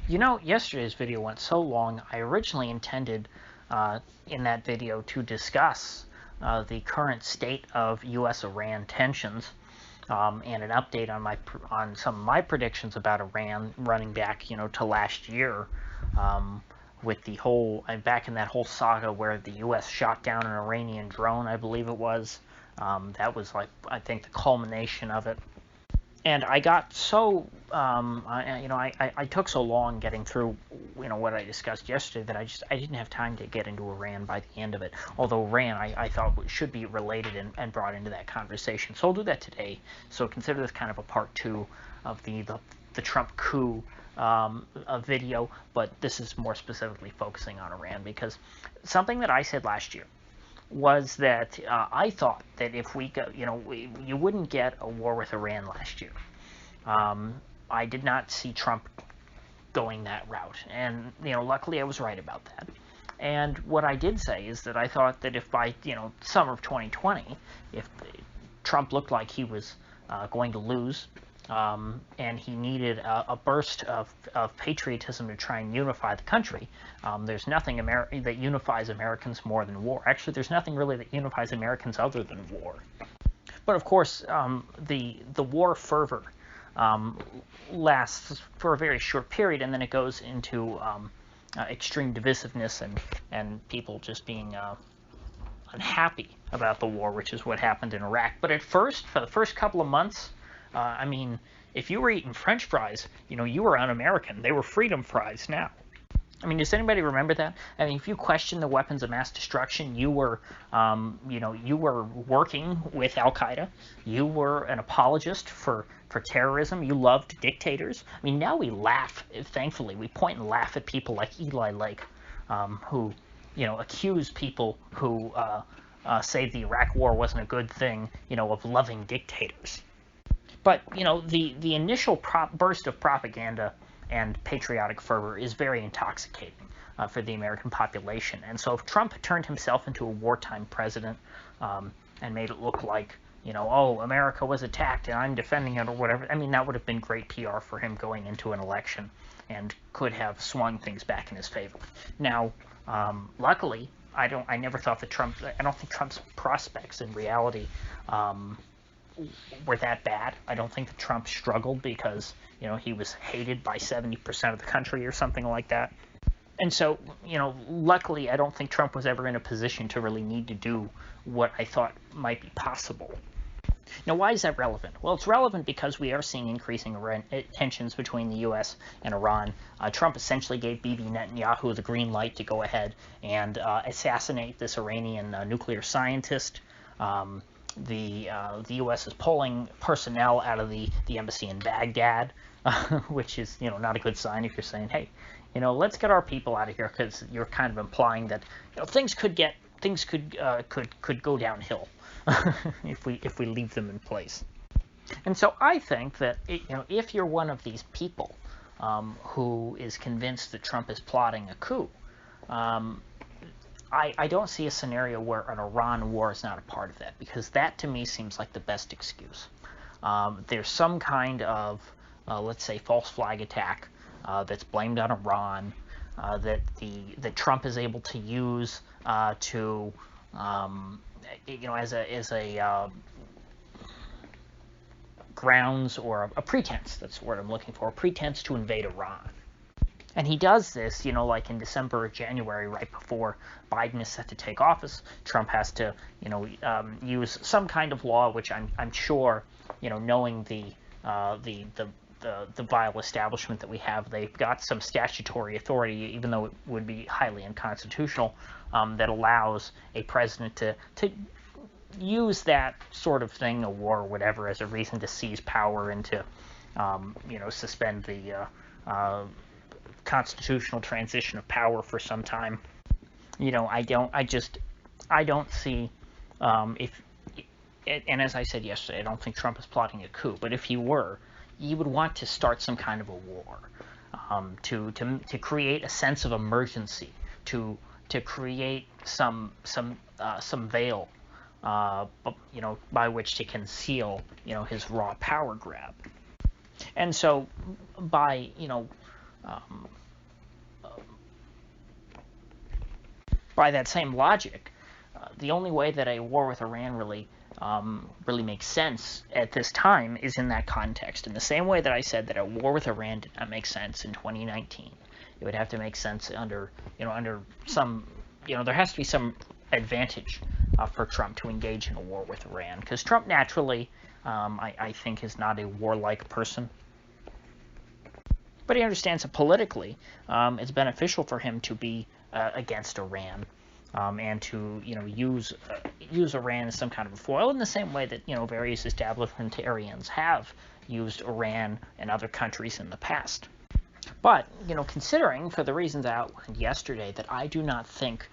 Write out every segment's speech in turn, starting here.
Yesterday's video went so long, I originally intended in that video to discuss the current state of U.S.-Iran tensions and an update on some of my predictions about Iran running back, to last year, with the whole back in that whole saga where the U.S. shot down an Iranian drone, I believe it was. That was I think the culmination of it. And I got so, I took so long getting through, what I discussed yesterday that I didn't have time to get into Iran by the end of it. Although Iran, I thought should be related and brought into that conversation. So I'll do that today. So consider this kind of a part two of the Trump coup video, but this is more specifically focusing on Iran because something that I said last year was that I thought that if we go, you wouldn't get a war with Iran last year. I did not see Trump going that route, and luckily I was right about that. And what I did say is that I thought that if by summer of 2020, if Trump looked like he was going to lose, and he needed a burst of patriotism to try and unify the country. There's nothing that unifies Americans more than war. Actually, there's nothing really that unifies Americans other than war. But of course, the war fervor lasts for a very short period, and then it goes into extreme divisiveness and people just being unhappy about the war, which is what happened in Iraq. But at first, for the first couple of months, if you were eating French fries, you were un-American. They were freedom fries now. Does anybody remember that? If you question the weapons of mass destruction, you were working with Al-Qaeda. You were an apologist for terrorism. You loved dictators. Now we laugh, thankfully. We point and laugh at people like Eli Lake, who, accuse people who say the Iraq War wasn't a good thing, of loving dictators. But, the initial burst of propaganda and patriotic fervor is very intoxicating for the American population. And so if Trump turned himself into a wartime president and made it look like, oh, America was attacked and I'm defending it or whatever, that would have been great PR for him going into an election and could have swung things back in his favor. Now, luckily, I don't think Trump's prospects in reality were that bad. I don't think that Trump struggled because, he was hated by 70% of the country or something like that. And so, luckily, I don't think Trump was ever in a position to really need to do what I thought might be possible. Now, why is that relevant? Well, it's relevant because we are seeing increasing tensions between the U.S. and Iran. Trump essentially gave Bibi Netanyahu the green light to go ahead and assassinate this Iranian nuclear scientist. The U.S. is pulling personnel out of the embassy in Baghdad, which is not a good sign if you're saying, hey, let's get our people out of here, because you're kind of implying that things could go downhill if we leave them in place. And so I think that if you're one of these people who is convinced that Trump is plotting a coup, I don't see a scenario where an Iran war is not a part of that, because that to me seems like the best excuse. There's some kind of, let's say, false flag attack that's blamed on Iran, that Trump is able to use to, as a grounds or a pretense. That's the word I'm looking for. A pretense to invade Iran. And he does this, like in December or January, right before Biden is set to take office. Trump has to, use some kind of law, which I'm sure, knowing the vile establishment that we have, they've got some statutory authority, even though it would be highly unconstitutional, that allows a president to use that sort of thing, a war or whatever, as a reason to seize power and to, suspend the constitutional transition of power for some time. I don't see, and as I said yesterday, I don't think Trump is plotting a coup, but if he were, he would want to start some kind of a war, to create a sense of emergency, to create some veil, by which to conceal, his raw power grab. And so by, By that same logic, the only way that a war with Iran really makes sense at this time is in that context. In the same way that I said that a war with Iran did not make sense in 2019, it would have to make sense under some, there has to be some advantage for Trump to engage in a war with Iran, because Trump naturally, I think, is not a warlike person. But he understands that politically, it's beneficial for him to be against Iran, and to use Iran as some kind of a foil, in the same way that various establishmentarians have used Iran and other countries in the past. But considering, for the reasons I outlined yesterday, that I do not think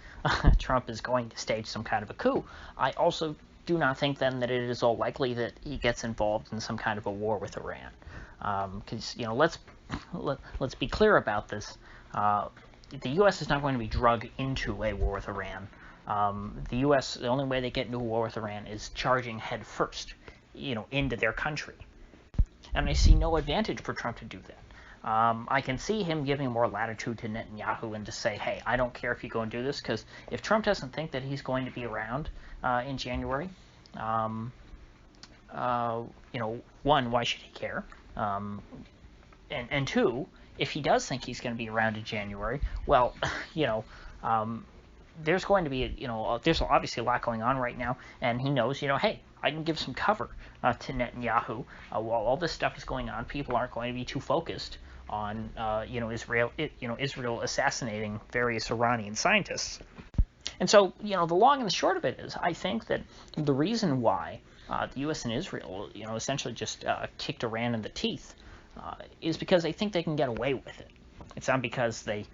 Trump is going to stage some kind of a coup, I also do not think then that it is all likely that he gets involved in some kind of a war with Iran. Because let's be clear about this. The U.S. is not going to be drugged into a war with Iran. The U.S., the only way they get into a war with Iran is charging head first, into their country. And I see no advantage for Trump to do that. I can see him giving more latitude to Netanyahu and to say, hey, I don't care if you go and do this, because if Trump doesn't think that he's going to be around in January, one, why should he care? And two, if he does think he's going to be around in January, well, there's going to be, there's obviously a lot going on right now, and he knows, hey, I can give some cover to Netanyahu. While all this stuff is going on, people aren't going to be too focused on, Israel assassinating various Iranian scientists. And so, the long and the short of it is, I think that the reason why the U.S. and Israel, essentially just kicked Iran in the teeth is because they think they can get away with it. It's not because they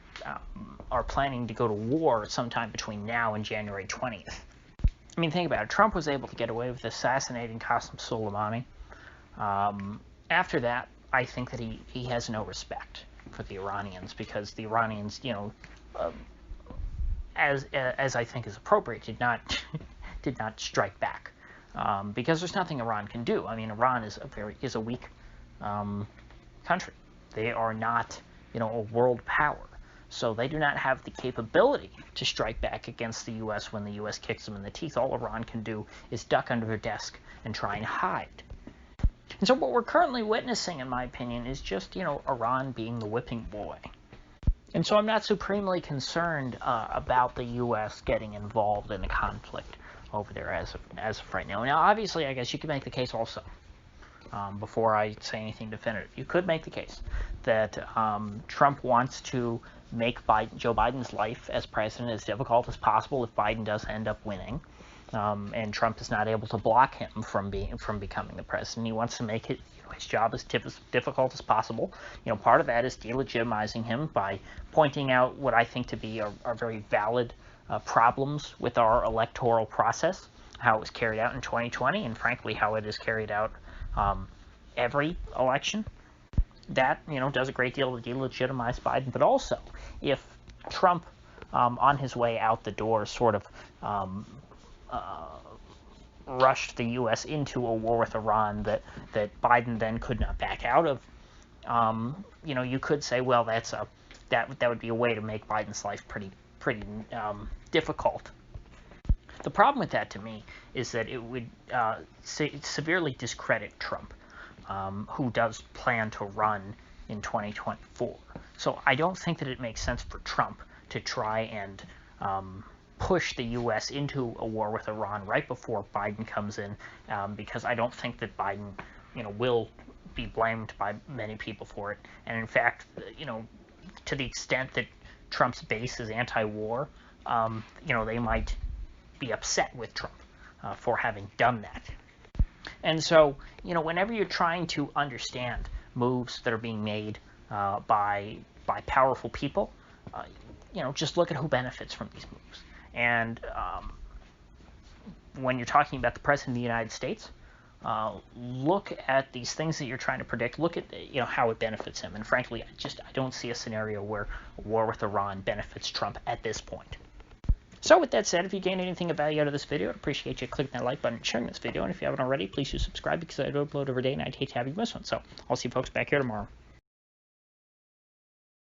are planning to go to war sometime between now and January 20th. I mean, think about it. Trump was able to get away with assassinating Qasem Soleimani. After that, I think that he has no respect for the Iranians, because the Iranians, as I think is appropriate, did not strike back, because there's nothing Iran can do. I mean, Iran is a weak country. They are not, a world power. So they do not have the capability to strike back against the U.S. when the U.S. kicks them in the teeth. All Iran can do is duck under their desk and try and hide. And so what we're currently witnessing, in my opinion, is just, Iran being the whipping boy. And so I'm not supremely concerned about the U.S. getting involved in a conflict over there as of right now. Now, obviously, I guess you could make the case also, before I say anything definitive. You could make the case that Trump wants to make Joe Biden's life as president as difficult as possible if Biden does end up winning, and Trump is not able to block him from becoming the president. He wants to make it his job as difficult as possible. Part of that is delegitimizing him by pointing out what I think to be are very valid problems with our electoral process, how it was carried out in 2020, and frankly how it is carried out every election. That does a great deal to delegitimize Biden. But also, if Trump, on his way out the door, sort of rushed the U.S. into a war with Iran that Biden then could not back out of, you could say, well, that would be a way to make Biden's life pretty difficult. The problem with that, to me, is that it would severely discredit Trump, who does plan to run in 2024. So I don't think that it makes sense for Trump to try and push the U.S. into a war with Iran right before Biden comes in, because I don't think that Biden, will be blamed by many people for it. And in fact, to the extent that Trump's base is anti-war, they might be upset with Trump for having done that. And so, whenever you're trying to understand moves that are being made by powerful people, just look at who benefits from these moves. And when you're talking about the President of the United States, look at these things that you're trying to predict. Look at how it benefits him. And frankly, I don't see a scenario where a war with Iran benefits Trump at this point. So with that said, if you gained anything of value out of this video, I'd appreciate you clicking that like button and sharing this video. And if you haven't already, please do subscribe, because I do upload every day and I'd hate to have you miss one. So I'll see you folks back here tomorrow.